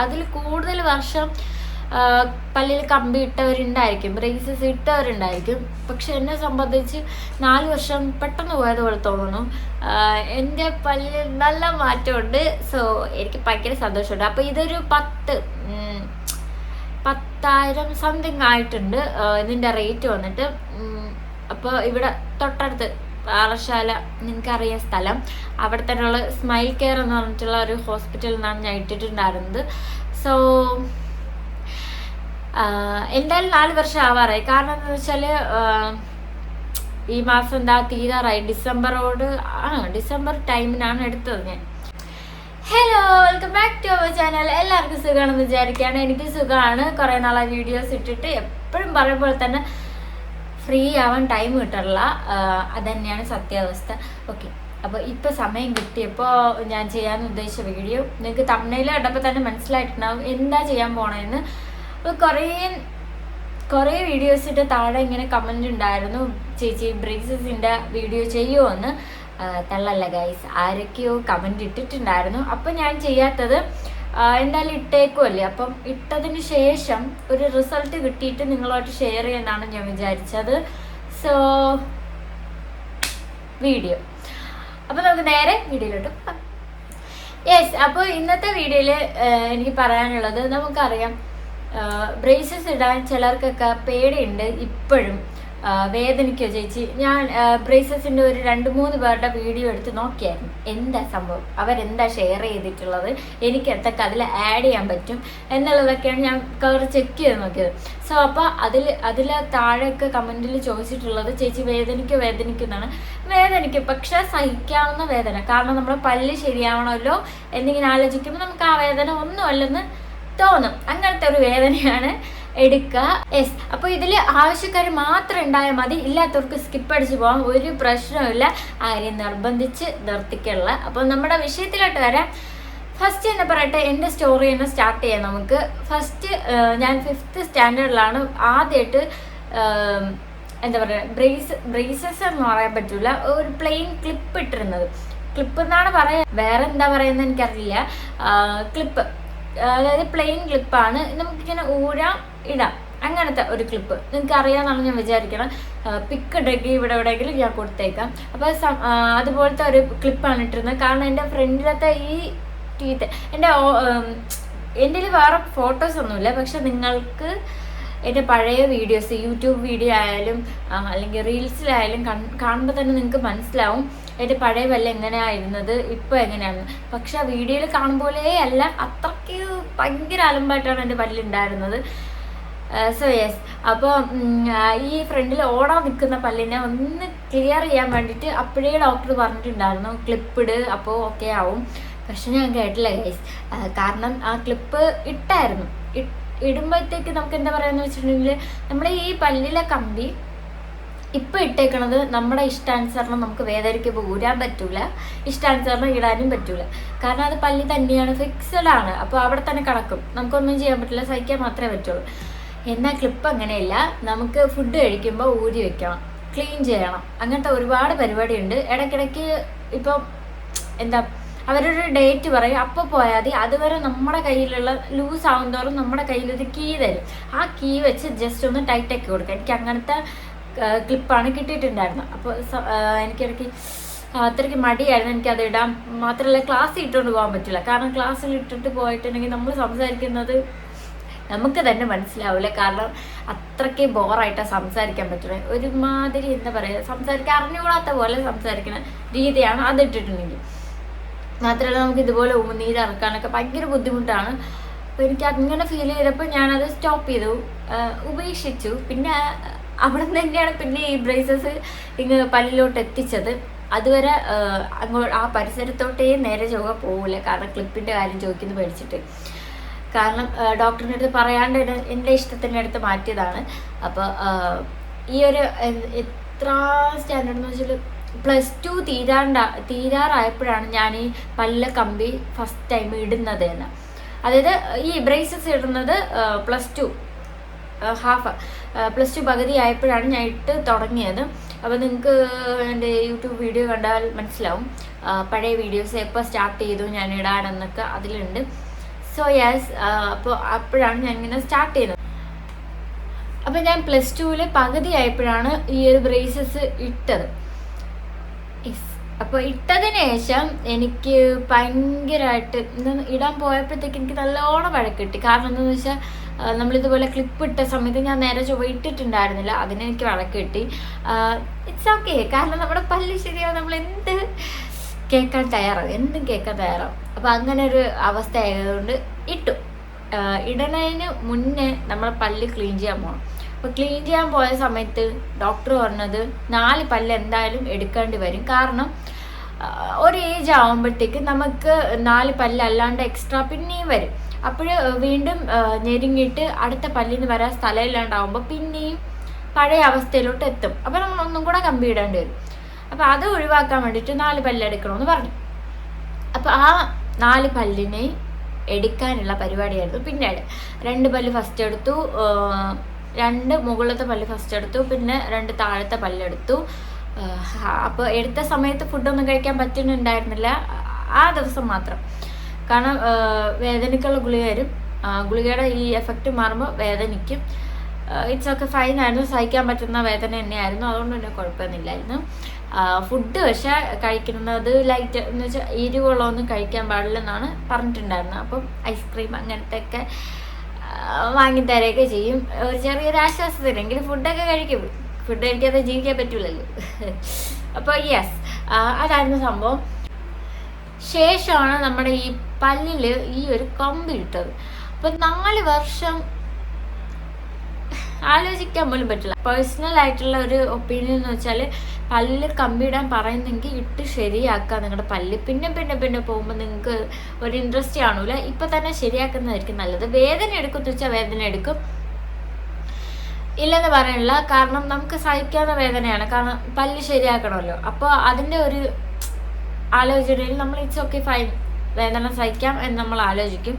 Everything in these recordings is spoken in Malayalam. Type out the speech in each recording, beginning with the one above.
അതിൽ കൂടുതൽ വർഷം പല്ലിൽ കമ്പി ഇട്ടവരുണ്ടായിരിക്കും, ബ്രേസസ് ഇട്ടവരുണ്ടായിരിക്കും. പക്ഷെ എന്നെ സംബന്ധിച്ച് 4 വർഷം പെട്ടെന്ന് പോയതുപോലെ തോന്നുന്നു. എൻ്റെ പല്ലിൽ നല്ല മാറ്റമുണ്ട്. സോ എനിക്ക് ഭയങ്കര സന്തോഷമുണ്ട്. അപ്പോൾ ഇതൊരു 10,000 സംതിങ് ആയിട്ടുണ്ട് ഇതിൻ്റെ റേറ്റ് വന്നിട്ട്. അപ്പോൾ ഇവിടെ തൊട്ടടുത്ത് പാറശാല, നിങ്ങൾക്കറിയാം സ്ഥലം, അവിടെ തന്നെയുള്ള സ്മൈൽ കെയർ എന്ന് പറഞ്ഞിട്ടുള്ള ഒരു ഹോസ്പിറ്റലിൽ നിന്നാണ് ഞാൻ ഇട്ടിട്ടുണ്ടായിരുന്നത്. സോ എന്തായാലും 4 വർഷം ആവാറായി. കാരണം എന്താണെന്ന് വെച്ചാൽ ഈ മാസം തീരാറായി. ഡിസംബർ ടൈമിനാണ് എടുത്തത് ഞാൻ. Hello, welcome back to our channel. എല്ലാവർക്കും സുഖമാണെന്ന് വിചാരിക്കുകയാണ്. എനിക്ക് സുഖമാണ്. കുറേ നാളായി വീഡിയോസ് ഇട്ടിട്ട് എപ്പോഴും പറയുമ്പോൾ തന്നെ ഫ്രീ ആവാൻ ടൈം കിട്ടാറില്ല. അതുതന്നെയാണ് സത്യാവസ്ഥ. ഓക്കെ, അപ്പോൾ ഇപ്പോൾ സമയം കിട്ടിയപ്പോൾ ഞാൻ ചെയ്യാൻ ഉദ്ദേശിച്ച വീഡിയോ നിങ്ങൾക്ക് തമ്മിൽ കണ്ടപ്പോൾ തന്നെ മനസ്സിലായിട്ടുണ്ടാവും എന്താ ചെയ്യാൻ പോണതെന്ന്. അപ്പോൾ കുറേ വീഡിയോസിൻ്റെ താഴെ ഇങ്ങനെ കമൻ്റ് ഉണ്ടായിരുന്നു, ചേച്ചി ബ്രേസസിൻ്റെ വീഡിയോ ചെയ്യുമോ എന്ന്. തള്ളല്ല ഗൈസ്, ആരൊക്കെയോ കമൻ്റ് ഇട്ടിട്ടുണ്ടായിരുന്നു. അപ്പം ഞാൻ ചെയ്യാത്തത് എന്തായാലും ഇട്ടേക്കുമല്ലേ, അപ്പം ഇട്ടതിന് ശേഷം ഒരു റിസൾട്ട് കിട്ടിയിട്ട് നിങ്ങളുമായിട്ട് ഷെയർ ചെയ്യാനാണ് ഞാൻ വിചാരിച്ചത്. സോ വീഡിയോ, അപ്പോൾ നമുക്ക് നേരെ വീഡിയോയിലോട്ട് പോകാം. യെസ്, അപ്പോൾ ഇന്നത്തെ വീഡിയോയിൽ എനിക്ക് പറയാനുള്ളത്, നമുക്കറിയാം ബ്രേസസ് ഇടാൻ ചിലർക്കൊക്കെ പേടിയുണ്ട് ഇപ്പോഴും. വേദനിക്കോ ചേച്ചി? ഞാൻ ബ്രേസസിൻ്റെ ഒരു 2-3 പേരുടെ വീഡിയോ എടുത്ത് നോക്കിയായിരുന്നു. എന്താ സംഭവം, അവരെന്താ ഷെയർ ചെയ്തിട്ടുള്ളത്, എനിക്ക് എന്തൊക്കെ അതിൽ ആഡ് ചെയ്യാൻ പറ്റും എന്നുള്ളതൊക്കെയാണ് ഞാൻ കവർ ചെക്ക് ചെയ്ത് നോക്കിയത്. സോ അപ്പോൾ അതിൽ താഴെയൊക്കെ കമൻറ്റിൽ ചോദിച്ചിട്ടുള്ളത്, ചേച്ചി വേദനിക്കുന്നതാണ്. വേദനിക്കും, പക്ഷെ സഹിക്കാവുന്ന വേദന. കാരണം നമ്മുടെ പല്ല് ശരിയാവണമല്ലോ എന്നിങ്ങനെ ആലോചിക്കുമ്പോൾ നമുക്ക് ആ വേദന ഒന്നുമല്ലെന്ന് തോന്നും. അങ്ങനത്തെ ഒരു വേദനയാണ് എടുക്കുക. യെസ്, അപ്പോൾ ഇതിൽ ആവശ്യക്കാർ മാത്രം ഉണ്ടായാൽ മതി, ഇല്ലാത്തവർക്ക് സ്കിപ്പ് അടിച്ച് പോകാം, ഒരു പ്രശ്നമില്ല. ആരെയും നിർബന്ധിച്ച് നിർത്തിക്കുള്ള. അപ്പോൾ നമ്മുടെ വിഷയത്തിലോട്ട് വരാം. ഫസ്റ്റ് തന്നെ പറയട്ടെ, എൻ്റെ സ്റ്റോറി തന്നെ സ്റ്റാർട്ട് ചെയ്യാം നമുക്ക്. ഫസ്റ്റ് ഞാൻ 5th സ്റ്റാൻഡേർഡിലാണ് ആദ്യമായിട്ട് എന്താ പറയുക, ബ്രേസസ് എന്ന് പറയാൻ പറ്റില്ല, ഒരു പ്ലെയിൻ ക്ലിപ്പ് ഇട്ടിരുന്നത്. ക്ലിപ്പ് എന്നാണ് പറയാ, വേറെ എന്താ പറയുന്നത് എനിക്കറിയില്ല. ക്ലിപ്പ്, അതായത് പ്ലെയിൻ ക്ലിപ്പാണ്, നമുക്കിങ്ങനെ ഊരാം ഇടാം, അങ്ങനത്തെ ഒരു ക്ലിപ്പ്. നിങ്ങൾക്ക് അറിയാമെന്നാണ് ഞാൻ വിചാരിക്കണം. പിക്ക് ഉണ്ടെങ്കിൽ ഇവിടെ എവിടെയെങ്കിലും ഞാൻ കൊടുത്തേക്കാം. അപ്പോൾ അതുപോലത്തെ ഒരു ക്ലിപ്പാണ് ഇട്ടിരുന്നത്. കാരണം എൻ്റെ ഫ്രണ്ടിലത്തെ ഈ ടീത്ത്, എൻ്റെ വേറെ ഫോട്ടോസ് ഒന്നുമില്ല, പക്ഷെ നിങ്ങൾക്ക് എൻ്റെ പഴയ വീഡിയോസ്, യൂട്യൂബ് വീഡിയോ ആയാലും അല്ലെങ്കിൽ റീൽസിലായാലും കാണുമ്പോൾ തന്നെ നിങ്ങൾക്ക് മനസ്സിലാവും എൻ്റെ പഴയ പല്ല് എങ്ങനെയായിരുന്നത്, ഇപ്പോൾ എങ്ങനെയാണ്. പക്ഷെ ആ വീഡിയോയിൽ കാണുമ്പോഴേ അല്ല, അത്രയ്ക്ക് ഭയങ്കര അലമ്പായിട്ടാണ് എൻ്റെ പല്ലുണ്ടായിരുന്നത്. സോ യെസ്, അപ്പോൾ ഈ ഫ്രണ്ടിൽ ഓടാൻ നിൽക്കുന്ന പല്ലിനെ ഒന്ന് ക്ലിയർ ചെയ്യാൻ വേണ്ടിയിട്ട് അപ്പോഴേ ഡോക്ടർ പറഞ്ഞിട്ടുണ്ടായിരുന്നു ക്ലിപ്പിട്, അപ്പോൾ ഓക്കെ ആവും. പക്ഷെ ഞാൻ കേട്ടില്ല ഗൈസ്. കാരണം ആ ക്ലിപ്പ് ഇട്ടായിരുന്നു. ഇടുമ്പോഴത്തേക്ക് നമുക്ക് എന്താ പറയുക വെച്ചിട്ടുണ്ടെങ്കിൽ, നമ്മുടെ ഈ പല്ലിലെ കമ്പി ഇപ്പം ഇട്ടേക്കണത് നമ്മുടെ ഇഷ്ടാനുസരണം നമുക്ക് വേദനയ്ക്ക് ഊരാൻ പറ്റൂല, ഇഷ്ടാനുസരണം ഇടാനും പറ്റൂല. കാരണം അത് പല്ലി തന്നെയാണ്, ഫിക്സഡ് ആണ്. അപ്പോൾ അവിടെ തന്നെ കിടക്കും, നമുക്കൊന്നും ചെയ്യാൻ പറ്റില്ല, സഹിക്കാൻ മാത്രമേ പറ്റുള്ളൂ. എന്നാൽ ക്ലിപ്പ് അങ്ങനെയല്ല, നമുക്ക് ഫുഡ് കഴിക്കുമ്പോൾ ഊരി വെക്കണം, ക്ലീൻ ചെയ്യണം, അങ്ങനത്തെ ഒരുപാട് പരിപാടിയുണ്ട്. ഇടയ്ക്കിടയ്ക്ക് ഇപ്പം എന്താ, അവരൊരു ഡേറ്റ് പറയും, അപ്പോൾ പോയാൽ മതി. അതുവരെ നമ്മുടെ കയ്യിലുള്ള ലൂസ് ആവും തോറും നമ്മുടെ കയ്യിലൊരു കീ തരും. ആ കീ വെച്ച് ജസ്റ്റ് ഒന്ന് ടൈറ്റാക്കി കൊടുക്കുക. എനിക്ക് അങ്ങനത്തെ ക്ലിപ്പാണ് കിട്ടിയിട്ടുണ്ടായിരുന്നത്. അപ്പോൾ എനിക്കിടയ്ക്ക് അത്രയ്ക്ക് മടിയായിരുന്നു എനിക്കത് ഇടാൻ. മാത്രമല്ല ക്ലാസ്സിൽ ഇട്ടുകൊണ്ട് പോകാൻ പറ്റില്ല. കാരണം ക്ലാസ്സിൽ ഇട്ടിട്ട് പോയിട്ടുണ്ടെങ്കിൽ നമ്മൾ സംസാരിക്കുന്നത് നമുക്ക് തന്നെ മനസ്സിലാവില്ല. കാരണം അത്രയ്ക്ക് ബോറായിട്ടാണ് സംസാരിക്കാൻ പറ്റുന്നത്. ഒരുമാതിരി എന്താ പറയുക, സംസാരിക്കാൻ അറിഞ്ഞുകൂടാത്ത പോലെ സംസാരിക്കുന്ന രീതിയാണ് അതിട്ടിട്ടുണ്ടെങ്കിൽ. മാത്രമല്ല നമുക്ക് ഇതുപോലെ ഉമിനീര് ഇറക്കാനൊക്കെ ഭയങ്കര ബുദ്ധിമുട്ടാണ്. അപ്പോൾ എനിക്ക് അങ്ങനെ ഫീൽ ചെയ്തപ്പോൾ ഞാനത് സ്റ്റോപ്പ് ചെയ്തു, ഉപേക്ഷിച്ചു. പിന്നെ അവിടെ നിന്ന് തന്നെയാണ് പിന്നെ ഈ ബ്രേസസ് പല്ലിലോട്ട് എത്തിച്ചത്. അതുവരെ ആ പരിസരത്തോട്ടേ നേരെ പോകില്ല. കാരണം ക്ലിപ്പിൻ്റെ കാര്യം ചോദിക്കുന്നത് പേടിച്ചിട്ട്. കാരണം ഡോക്ടറിൻ്റെ അടുത്ത് പറയാണ്ട് എൻ്റെ ഇഷ്ടത്തിൻ്റെ അടുത്ത് മാറ്റിയതാണ്. അപ്പോൾ ഈ ഒരു എത്ര സ്റ്റാൻഡേർഡ് എന്ന് വെച്ചാൽ +2 തീരാറായപ്പോഴാണ് ഞാൻ ഈ പല്ല കമ്പി ഫസ്റ്റ് ടൈം ഇടുന്നത് തന്നെ. അതായത് ഈ ബ്രേസസ് ഇടുന്നത് +2 പകുതി ആയപ്പോഴാണ് ഞാൻ ഇട്ട് തുടങ്ങിയത്. അപ്പോൾ നിങ്ങൾക്ക് എൻ്റെ യൂട്യൂബ് വീഡിയോ കണ്ടാൽ മനസ്സിലാവും പഴയ വീഡിയോസ് എപ്പോൾ സ്റ്റാർട്ട് ചെയ്തു ഞാൻ ഇടാനെന്നൊക്കെ അതിലുണ്ട്. സോ യെസ്, അപ്പോൾ അപ്പോഴാണ് ഞാൻ ഇങ്ങനെ സ്റ്റാർട്ട് ചെയ്യുന്നത്. അപ്പോൾ ഞാൻ +2 പകുതി ആയപ്പോഴാണ് ഈ ഒരു ബ്രേസസ് ഇട്ടത്. അപ്പോൾ ഇട്ടതിന് ശേഷം എനിക്ക് ഭയങ്കരമായിട്ട് ഇടാൻ പോയപ്പോഴത്തേക്ക് എനിക്ക് നല്ലോണം വഴക്ക് കിട്ടി. കാരണം എന്താണെന്ന് വെച്ചാൽ നമ്മളിതുപോലെ ക്ലിപ്പ് ഇട്ട സമയത്ത് ഞാൻ നേരെ ചൊവ്വ ഇട്ടിട്ടുണ്ടായിരുന്നില്ല, അതിനെനിക്ക് വഴക്ക് കിട്ടി. ഇറ്റ്സ് ഓക്കെ, കാരണം നമ്മുടെ പല്ല് ശരിയാവും, നമ്മൾ എന്തും കേൾക്കാൻ തയ്യാറാവും. അപ്പോൾ അങ്ങനെ ഒരു അവസ്ഥ ആയതുകൊണ്ട് ഇട്ടു. ഇടണതിന് മുന്നേ നമ്മൾ പല്ല് ക്ലീൻ ചെയ്യാൻ പോകണം. അപ്പോൾ ക്ലീൻ ചെയ്യാൻ പോയ സമയത്ത് ഡോക്ടർ പറഞ്ഞത് 4 പല്ല് എന്തായാലും എടുക്കേണ്ടി വരും. കാരണം ഒരു ഏജ് ആകുമ്പോഴത്തേക്ക് നമുക്ക് 4 പല്ല് അല്ലാണ്ട് എക്സ്ട്രാ പിന്നെയും വരും. അപ്പോൾ വീണ്ടും ഞെരുങ്ങിയിട്ട് അടുത്ത പല്ലിന് വരാൻ സ്ഥലമില്ലാണ്ടാവുമ്പോൾ പിന്നെയും പഴയ അവസ്ഥയിലോട്ട് എത്തും. അപ്പോൾ നമ്മൾ ഒന്നും കൂടെ കമ്പി ഇടേണ്ടി വരും. അപ്പോൾ അത് ഒഴിവാക്കാൻ വേണ്ടിയിട്ട് 4 പല്ല് എടുക്കണമെന്ന് പറഞ്ഞു. അപ്പോൾ ആ 4 പല്ലിനെ എടുക്കാനുള്ള പരിപാടിയായിരുന്നു. പിന്നീട് 2 പല്ല് ഫസ്റ്റ് എടുത്തു, 2 മുകളിലത്തെ പല്ല് ഫസ്റ്റ് എടുത്തു, പിന്നെ 2 താഴത്തെ പല്ലെടുത്തു. അപ്പോൾ എടുത്ത സമയത്ത് ഫുഡൊന്നും കഴിക്കാൻ പറ്റുന്നുണ്ടായിരുന്നില്ല ആ ദിവസം മാത്രം. കാരണം വേദനയ്ക്കുള്ള ഗുളിക വരും, ഗുളികയുടെ ഈ എഫക്റ്റ് മാറുമ്പോൾ വേദനിക്കും. ഇറ്റ്സ് ഒക്കെ ഫൈൻ ആയിരുന്നു, സഹിക്കാൻ പറ്റുന്ന വേദന തന്നെയായിരുന്നു, അതുകൊണ്ട് തന്നെ കുഴപ്പമൊന്നുമില്ലായിരുന്നു. ഫുഡ് പക്ഷേ കഴിക്കുന്നത് ലൈറ്റ് എന്ന് വെച്ചാൽ എരിവുള്ളതൊന്നും കഴിക്കാൻ പാടില്ലെന്നാണ് പറഞ്ഞിട്ടുണ്ടായിരുന്നത്. അപ്പം ഐസ്ക്രീം അങ്ങനത്തെ ഒക്കെ വാങ്ങിത്തരുകയൊക്കെ ചെയ്യും, ഒരു ചെറിയൊരു ആശ്വാസത്തിനെങ്കിലും ഫുഡൊക്കെ കഴിക്കും. ഫുഡ് കഴിക്കാതെ ജീവിക്കാൻ പറ്റില്ലല്ലോ. അപ്പോൾ യെസ്, അതായിരുന്നു സംഭവം. ശേഷമാണ് നമ്മുടെ ഈ പല്ലിൽ ഈ ഒരു കമ്പി ഇട്ടത്. അപ്പോൾ 4 വർഷം ആലോചിക്കാൻ പോലും പറ്റില്ല. പേഴ്സണൽ ആയിട്ടുള്ള ഒരു ഒപ്പീനിയൻ എന്ന് വെച്ചാൽ പല്ലിൽ കമ്പിയിടാൻ പറയുന്നെങ്കിൽ ഇട്ട് ശരിയാക്കുക നിങ്ങളുടെ പല്ല്. പിന്നെ പോകുമ്പോൾ നിങ്ങൾക്ക് ഒരു ഇൻട്രസ്റ്റ് കാണൂല. ഇപ്പം തന്നെ ശരിയാക്കുന്നതായിരിക്കും നല്ലത്. വേദന എടുക്കുമെന്ന് വെച്ചാൽ വേദന എടുക്കും, ഇല്ലെന്ന് പറയാനില്ല. കാരണം നമുക്ക് സഹിക്കാവുന്ന വേദനയാണ്, കാരണം പല്ല് ശരിയാക്കണമല്ലോ. അപ്പോൾ അതിൻ്റെ ഒരു ആലോചനയിൽ നമ്മൾ ഇറ്റ്സ് ഓക്കെ ഫൈൻ, വേദന സഹിക്കാം എന്ന് നമ്മൾ ആലോചിക്കും.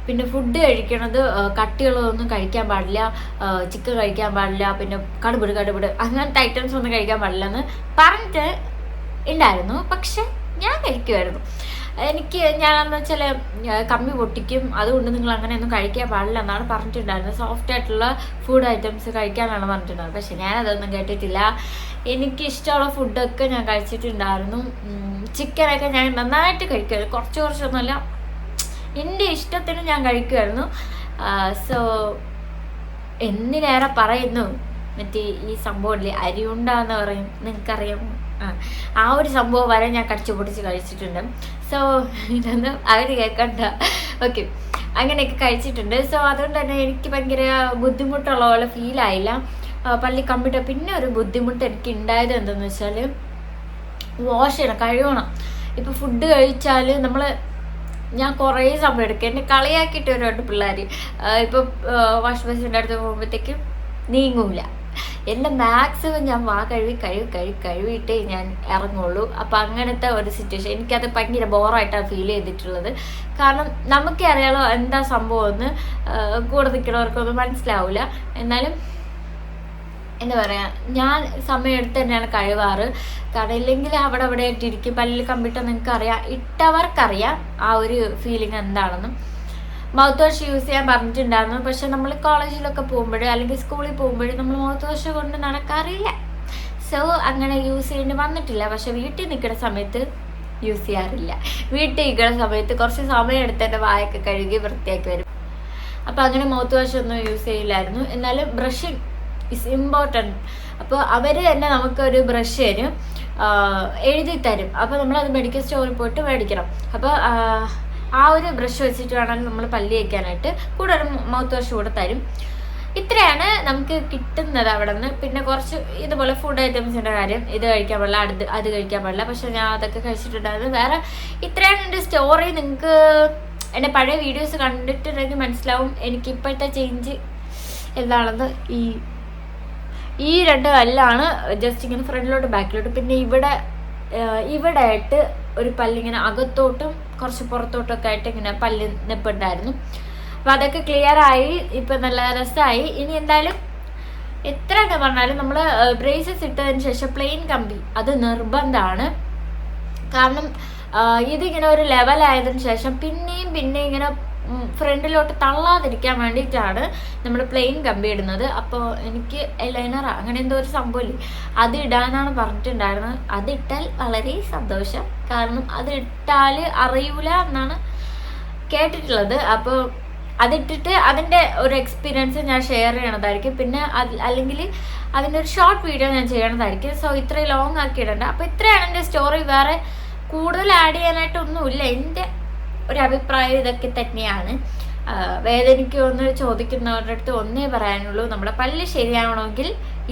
പിന്നെ ഫുഡ് കഴിക്കണത് കട്ടിയുള്ളതൊന്നും കഴിക്കാൻ പാടില്ല, ചിക്കൻ കഴിക്കാൻ പാടില്ല, പിന്നെ കടുപിട് അങ്ങനത്തെ ഐറ്റംസ് ഒന്നും കഴിക്കാൻ പാടില്ല എന്ന് പറഞ്ഞിട്ട് ഉണ്ടായിരുന്നു. പക്ഷെ ഞാൻ കഴിക്കുമായിരുന്നു. ഞാനെന്ന് വെച്ചാൽ കമ്പി പൊട്ടിക്കും, അതുകൊണ്ട് നിങ്ങൾ അങ്ങനെയൊന്നും കഴിക്കാൻ പാടില്ല എന്നാണ് പറഞ്ഞിട്ടുണ്ടായിരുന്നത്. സോഫ്റ്റ് ആയിട്ടുള്ള ഫുഡ് ഐറ്റംസ് കഴിക്കാനാണ് പറഞ്ഞിട്ടുണ്ടായിരുന്നത്. പക്ഷെ ഞാനതൊന്നും കേട്ടിട്ടില്ല. എനിക്കിഷ്ടമുള്ള ഫുഡൊക്കെ ഞാൻ കഴിച്ചിട്ടുണ്ടായിരുന്നു. ചിക്കനൊക്കെ ഞാൻ നന്നായിട്ട് കഴിക്കുമായിരുന്നു, കുറച്ചൊന്നുമല്ല, എൻ്റെ ഇഷ്ടത്തിന് ഞാൻ കഴിക്കുമായിരുന്നു. സോ എന്തിനേറെ പറയുന്നു, മറ്റേ ഈ സംഭവമില്ലേ അരിയുണ്ട എന്ന് പറയും, നിങ്ങൾക്കറിയാം, ആ ഒരു സംഭവം വരെ ഞാൻ കടിച്ചു പൊടിച്ച് കഴിച്ചിട്ടുണ്ട്. സോ ഇതൊന്നും അവർ കേൾക്കണ്ട. ഓക്കെ, അങ്ങനെയൊക്കെ കഴിച്ചിട്ടുണ്ട്. സോ അതുകൊണ്ട് തന്നെ എനിക്ക് ഭയങ്കര ബുദ്ധിമുട്ടുള്ള പോലെ ഫീലായില്ല പല്ലി കമ്പിട്ട. പിന്നെ ഒരു ബുദ്ധിമുട്ട് എനിക്ക് ഉണ്ടായത് എന്തെന്ന് വെച്ചാൽ വാഷ് ചെയ്യണം, കഴുകണം. ഇപ്പോൾ ഫുഡ് കഴിച്ചാൽ ഞാൻ കുറേ സമയം എടുക്കും. എന്നെ കളിയാക്കിയിട്ട് ഒരുപാട് പിള്ളേർ ഇപ്പോൾ വാഷ് ബേസിൻ്റെ അടുത്ത് പോകുമ്പോഴത്തേക്കും നീങ്ങൂല. എൻ്റെ മാക്സിമം ഞാൻ കഴുകിയിട്ടേ ഞാൻ ഇറങ്ങുള്ളൂ. അപ്പോൾ അങ്ങനത്തെ ഒരു സിറ്റുവേഷൻ എനിക്കത് ഭയങ്കര ബോറായിട്ടാണ് ഫീൽ ചെയ്തിട്ടുള്ളത്. കാരണം നമുക്കേ അറിയാലോ എന്താ സംഭവം എന്ന്, കൂടെ നിൽക്കുന്നവർക്കൊന്നും മനസ്സിലാവില്ല. എന്നാലും എന്താ പറയുക, ഞാൻ സമയമെടുത്ത് തന്നെയാണ് കഴിവാറ്. കാരണം ഇല്ലെങ്കിൽ അവിടെ ആയിട്ടിരിക്കും. പല്ലിൽ കമ്പിട്ട നിങ്ങൾക്കറിയാം, ഇട്ടവർക്കറിയാം ആ ഒരു ഫീലിംഗ് എന്താണെന്നും. മൗത്ത് വാഷ് യൂസ് ചെയ്യാൻ പറഞ്ഞിട്ടുണ്ടായിരുന്നു. പക്ഷെ നമ്മൾ കോളേജിലൊക്കെ പോകുമ്പോൾ അല്ലെങ്കിൽ സ്കൂളിൽ പോകുമ്പോൾ നമ്മൾ മൗത്ത് വാഷ് കൊണ്ട് നടക്കാറില്ല. സോ അങ്ങനെ യൂസ് ചെയ്യേണ്ടി വന്നിട്ടില്ല. പക്ഷെ വീട്ടിൽ നിൽക്കുന്ന സമയത്ത് യൂസ് ചെയ്യാറില്ല. വീട്ടിൽ നിൽക്കുന്ന സമയത്ത് കുറച്ച് സമയം എടുത്ത് എൻ്റെ വായൊക്കെ കഴുകി വൃത്തിയാക്കി വരും. അപ്പോൾ അങ്ങനെ മൗത്ത് വാഷ് ഒന്നും യൂസ് ചെയ്യില്ലായിരുന്നു. എന്നാലും ബ്രഷിങ് ഇസ് ഇമ്പോർട്ടൻറ്റ്. അപ്പോൾ അവർ തന്നെ നമുക്കൊരു ബ്രഷ് തരും, എഴുതി തരും. അപ്പോൾ നമ്മളത് മെഡിക്കൽ സ്റ്റോറിൽ പോയിട്ട് മേടിക്കണം. അപ്പോൾ ആ ഒരു ബ്രഷ് വെച്ചിട്ട് വേണം നമ്മൾ പല്ല് തേക്കാനായിട്ട്. കൂടെ ഒരു മൗത്ത് വാഷ് കൂടെ തരും. ഇത്രയാണ് നമുക്ക് കിട്ടുന്നത് അവിടെ നിന്ന്. പിന്നെ കുറച്ച് ഇതുപോലെ ഫുഡ് ഐറ്റംസിൻ്റെ കാര്യം, ഇത് കഴിക്കാൻ പാടില്ല, അത് കഴിക്കാൻ പാടില്ല. പക്ഷെ ഞാൻ അതൊക്കെ കഴിച്ചിട്ടുണ്ടായിരുന്നു. വേറെ ഇത്രയാണ് എൻ്റെ സ്റ്റോറി. നിങ്ങൾക്ക് എൻ്റെ പഴയ വീഡിയോസ് കണ്ടിട്ടുണ്ടെങ്കിൽ മനസ്സിലാവും എനിക്ക് ഇപ്പോഴത്തെ ചേഞ്ച് എന്താണെന്ന്. ഈ 2 പല്ലാണ് ജസ്റ്റ് ഇങ്ങനെ ഫ്രണ്ടിലോട്ട് ബാക്കിലോട്ട്. പിന്നെ ഇവിടെ ആയിട്ട് ഒരു പല്ലിങ്ങനെ അകത്തോട്ടും കുറച്ച് പുറത്തോട്ടൊക്കെ ആയിട്ട് ഇങ്ങനെ പല്ല് നിൽപ്പുണ്ടായിരുന്നു. അപ്പം അതൊക്കെ ക്ലിയർ ആയി, ഇപ്പം നല്ല രസമായി. ഇനി എന്തായാലും എത്ര എന്ന് പറഞ്ഞാലും നമ്മൾ ബ്രേസസ് ഇട്ടതിന് ശേഷം പ്ലെയിൻ കമ്പി അത് നിർബന്ധമാണ്. കാരണം ഇതിങ്ങനെ ഒരു ലെവലായതിനു ശേഷം പിന്നെയും ഇങ്ങനെ ഫ്രണ്ടിലോട്ട് തള്ളാതിരിക്കാൻ വേണ്ടിയിട്ടാണ് നമ്മൾ പ്ലെയിൻ കമ്പി ഇടുന്നത്. അപ്പോൾ എനിക്ക് എലൈനർ അങ്ങനെ എന്തോ ഒരു സംഭവമില്ലേ, അത് ഇടാനാണ് പറഞ്ഞിട്ടുണ്ടായിരുന്നത്. അതിട്ടാൽ വളരെ സന്തോഷം, കാരണം അതിട്ടാൽ അറിയൂല എന്നാണ് കേട്ടിട്ടുള്ളത്. അപ്പോൾ അതിട്ടിട്ട് അതിൻ്റെ ഒരു എക്സ്പീരിയൻസ് ഞാൻ ഷെയർ ചെയ്യണതായിരിക്കും. പിന്നെ അല്ലെങ്കിൽ അതിൻ്റെ ഒരു ഷോർട്ട് വീഡിയോ ഞാൻ ചെയ്യണതായിരിക്കും. സോ ഇത്രയും ലോങ് ആക്കി ഇടണ്ട. അപ്പോൾ ഇത്രയാണ് എൻ്റെ സ്റ്റോറി. വേറെ കൂടുതൽ ആഡ് ചെയ്യാനായിട്ടൊന്നുമില്ല. എൻ്റെ ഒരു അഭിപ്രായം ഇതൊക്കെ തന്നെയാണ്. വേദനയ്ക്കൊന്ന് ചോദിക്കുന്നവരുടെ അടുത്ത് ഒന്നേ പറയാനുള്ളൂ, നമ്മുടെ പല്ല് ശരിയാവണമെങ്കിൽ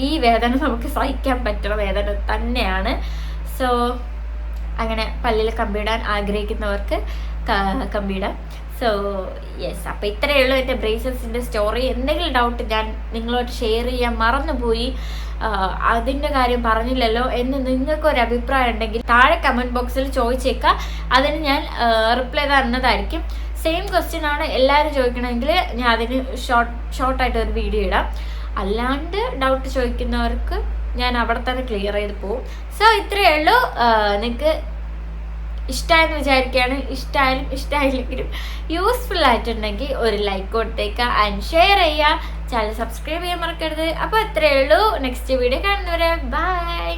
ഈ വേദന നമുക്ക് സഹിക്കാൻ പറ്റുന്ന വേദന തന്നെയാണ്. സോ അങ്ങനെ പല്ലിൽ കമ്പിയിടാൻ ആഗ്രഹിക്കുന്നവർക്ക് കമ്പിയിടാം. സോ യെസ്, അപ്പോൾ ഇത്രയേ ഉള്ളൂ എൻ്റെ ബ്രേസസിൻ്റെ സ്റ്റോറി. എന്തെങ്കിലും ഡൗട്ട് ഞാൻ നിങ്ങളോട് ഷെയർ ചെയ്യാൻ മറന്നുപോയി, അതിൻ്റെ കാര്യം പറഞ്ഞില്ലല്ലോ എന്ന് നിങ്ങൾക്കൊരു അഭിപ്രായം ഉണ്ടെങ്കിൽ താഴെ കമൻറ്റ് ബോക്സിൽ ചോദിച്ചേക്കാം. അതിന് ഞാൻ റിപ്ലൈ തന്നതായിരിക്കും. സെയിം ക്വസ്റ്റ്യൻ ആണ് എല്ലാവരും ചോദിക്കണമെങ്കിൽ ഞാൻ അതിന് ഷോർട്ടായിട്ട് ഒരു വീഡിയോ ഇടാം. അല്ലാണ്ട് ഡൗട്ട് ചോദിക്കുന്നവർക്ക് ഞാൻ അവിടെ തന്നെ ക്ലിയർ ചെയ്ത് പോകും. സോ ഇത്രയേ ഉള്ളൂ. നിങ്ങൾക്ക് ഇഷ്ടമായെന്ന് വിചാരിക്കുകയാണ്. ഇഷ്ടമായാലും ഇഷ്ടമായില്ലെങ്കിലും യൂസ്ഫുൾ ആയിട്ടുണ്ടെങ്കിൽ ഒരു ലൈക്ക് കൊടുത്തേക്കുക ആൻഡ് ഷെയർ ചെയ്യുക. ചാനൽ സബ്സ്ക്രൈബ് ചെയ്യാൻ മറക്കരുത്. അപ്പോൾ ഇത്രയേ ഉള്ളൂ. നെക്സ്റ്റ് വീഡിയോ കാണുന്നവരെ ബൈ.